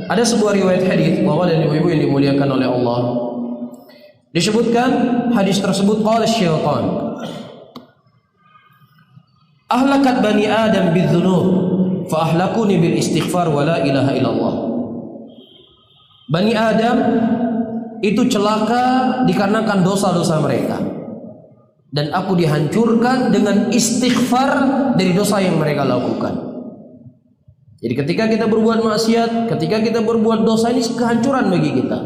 ada sebuah riwayat hadis bahwa dari ibu-ibu yang dimuliakan oleh Allah, disebutkan hadis tersebut qala syaitan ahlakat bani adam bidzunub fa ahlakuni bil istighfar wa la ilaha illallah. Bani Adam itu celaka dikarenakan dosa-dosa mereka, dan aku dihancurkan dengan istighfar dari dosa yang mereka lakukan. Jadi ketika kita berbuat maksiat, ketika kita berbuat dosa, ini kehancuran bagi kita.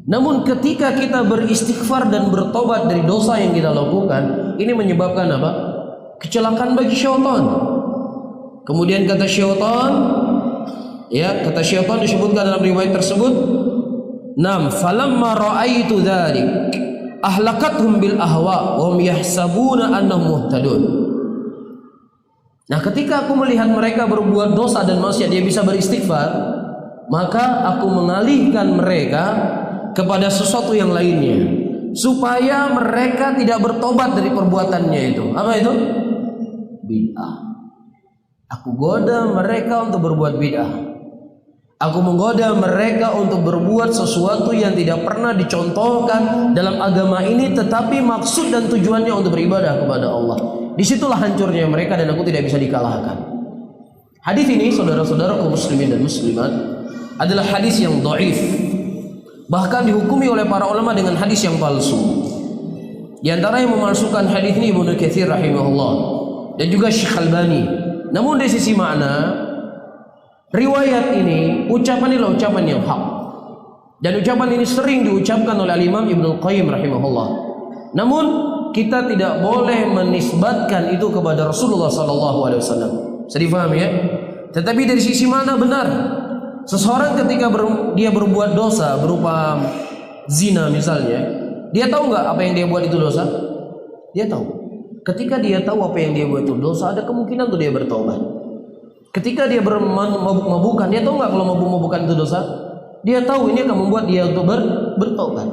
Namun ketika kita beristighfar dan bertobat dari dosa yang kita lakukan, ini menyebabkan apa? Kecelakaan bagi syaitan. Kemudian kata syaitan, ya, kata syaitan disebutkan dalam riwayat tersebut, nam falamma ra'aitu dzalik ahlakathum bil ahwa wa hum yahsabuna annahum muhtadun. Nah, ketika aku melihat mereka berbuat dosa dan maksiat, dia bisa beristighfar, maka aku mengalihkan mereka kepada sesuatu yang lainnya supaya mereka tidak bertobat dari perbuatannya itu. Apa itu? Bid'ah. Aku goda mereka untuk berbuat bid'ah. Aku menggoda mereka untuk berbuat sesuatu yang tidak pernah dicontohkan dalam agama ini, tetapi maksud dan tujuannya untuk beribadah kepada Allah. Disitulah hancurnya mereka dan aku tidak bisa dikalahkan. Hadis ini, saudara-saudara kaum muslimin dan muslimat, adalah hadis yang dhaif. Bahkan dihukumi oleh para ulama dengan hadis yang palsu. Di antara yang memalsukan hadis ini Ibnu Katsir rahimahullah dan juga Syekh Albani. Namun dari sisi makna, riwayat ini, ucapan ini adalah ucapan yang hak, dan ucapan ini sering diucapkan oleh Al-Imam Ibnu Qayyim rahimahullah. Namun kita tidak boleh menisbatkan itu kepada Rasulullah SAW. Bisa difahami ya? Tetapi dari sisi mana benar. Seseorang ketika dia berbuat dosa berupa zina misalnya, dia tahu nggak apa yang dia buat itu dosa? Dia tahu. Ketika dia tahu apa yang dia buat itu dosa, ada kemungkinan untuk dia bertobat. Ketika dia mabuk-mabukan, dia tahu nggak kalau mabuk-mabukan itu dosa? Dia tahu ini akan membuat dia untuk bertobat.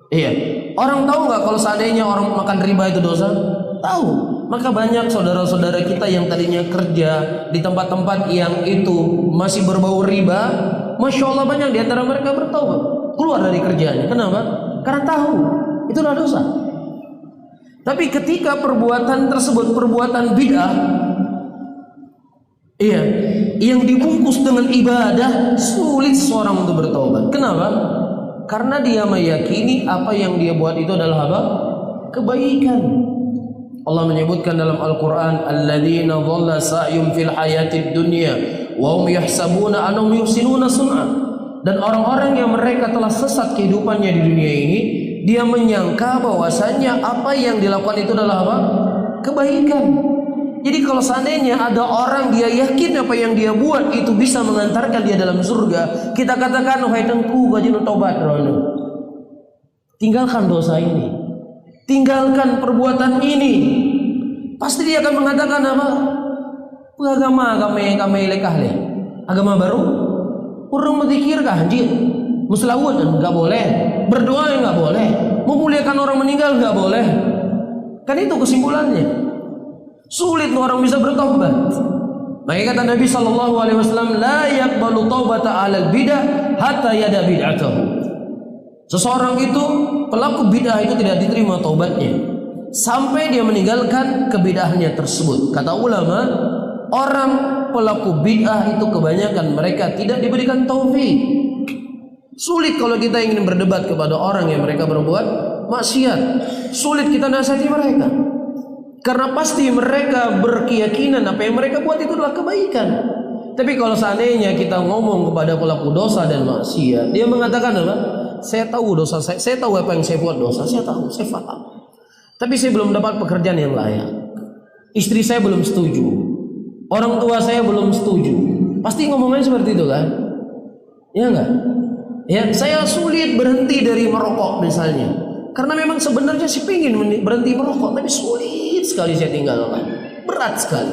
Iya. Orang tahu nggak kalau seandainya orang makan riba itu dosa? Tahu. Maka banyak saudara-saudara kita yang tadinya kerja di tempat-tempat yang itu masih berbau riba, masya Allah banyak di antara mereka bertobat, keluar dari kerjaannya. Kenapa? Karena tahu itulah dosa. Tapi ketika perbuatan tersebut perbuatan bid'ah, iya, yang dibungkus dengan ibadah, sulit seorang untuk bertobat. Kenapa? Karena dia meyakini apa yang dia buat itu adalah apa? Kebaikan. Allah menyebutkan dalam Al-Quran, alladzina dhalla sa'yum fil hayatid dunya wa hum yahsabuna annahum yuhsinuna sun'a. Dan orang-orang yang mereka telah sesat kehidupannya di dunia ini, dia menyangka bahwasanya apa yang dilakukan itu adalah apa? Kebaikan. Jadi kalau seandainya ada orang dia yakin apa yang dia buat itu bisa mengantarkan dia dalam surga, kita katakan, wahai tengku bajinu tobat rono, tinggalkan dosa ini, tinggalkan perbuatan ini. Pasti dia akan mengatakan apa? Agama kami lekah leh. Agama baru? Kurang berzikir kah anjir? Muslawat enggak boleh, berdoa enggak boleh, memuliakan orang meninggal enggak boleh. Kan itu kesimpulannya. Sulit orang bisa bertobat. Maka kata Nabi SAW, la yaqbalu taubata 'alal bidah hatta yada bid'atahu. Seseorang itu, pelaku bid'ah itu tidak diterima taubatnya sampai dia meninggalkan kebid'ahnya tersebut. Kata ulama, orang pelaku bid'ah itu kebanyakan mereka tidak diberikan taufik. Sulit kalau kita ingin berdebat kepada orang yang mereka berbuat maksiat. Sulit kita nasihati mereka. Karena pasti mereka berkeyakinan apa yang mereka buat itu adalah kebaikan. Tapi kalau seandainya kita ngomong kepada pelaku dosa dan maksiat, dia mengatakan apa? Saya tahu dosa saya tahu apa yang saya buat dosa, saya tahu, saya paham. Tapi saya belum dapat pekerjaan yang layak. Istri saya belum setuju. Orang tua saya belum setuju. Pasti ngomongnya seperti itu kan? Ya enggak? Ya, saya sulit berhenti dari merokok misalnya. Karena memang sebenarnya sih pengen berhenti merokok, tapi sulit sekali saya tinggalkan, berat sekali.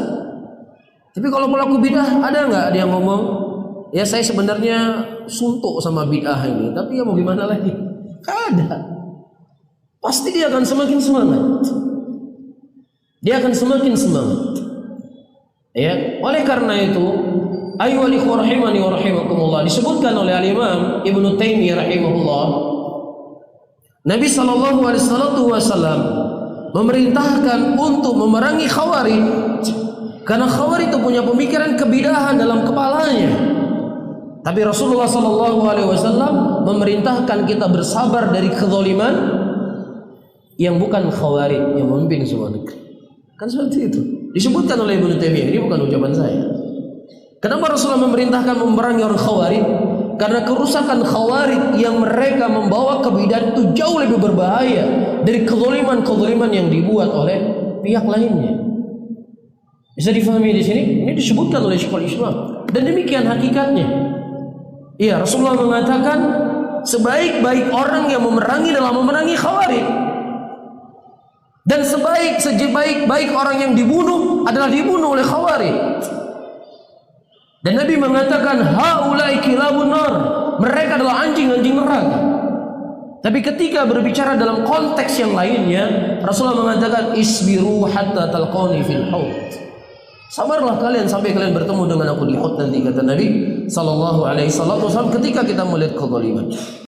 Tapi kalau pelaku bid'ah ada nggak dia ngomong, ya saya sebenarnya suntuk sama bid'ah ini, tapi ya mau gimana lagi? Ada. Pasti dia akan semakin semangat. Dia akan semakin semangat. Ya, oleh karena itu ayyuhal ikhwah rahimani wa rahimakumullah, disebutkan oleh al-Imam Ibnu Taimiyah rahimahullah, Nabi sallallahu alaihi wasallam memerintahkan untuk memerangi Khawarij karena Khawarij itu punya pemikiran kebidahan dalam kepalanya. Tapi Rasulullah sallallahu alaihi wasallam memerintahkan kita bersabar dari kezaliman yang bukan Khawarij yang memimpin semua negeri. Kan seperti itu. Disebutkan oleh Ibnu Taimiyah, ini bukan ucapan saya. Kenapa Rasulullah memerintahkan memerangi orang Khawarij? Karena kerusakan Khawarij yang mereka membawa kebidahan itu jauh lebih berbahaya dari kezaliman-kezaliman yang dibuat oleh pihak lainnya. Bisa difahami di sini? Ini disebutkan oleh Syekhul Islam dan demikian hakikatnya. Iya, Rasulullah mengatakan sebaik-baik orang yang dalam memerangi Khawarij, dan sebaik-baik orang yang dibunuh adalah dibunuh oleh Khawarij. Dan Nabi mengatakan haulai kilabun nar, mereka adalah anjing-anjing neraka. Tapi ketika berbicara dalam konteks yang lainnya, Rasulullah mengatakan isbiru hatta talqani fil haud. Sabarlah kalian sampai kalian bertemu dengan aku di haud nanti, kata Nabi sallallahu alaihi wasallam ketika kita melihat kezaliman.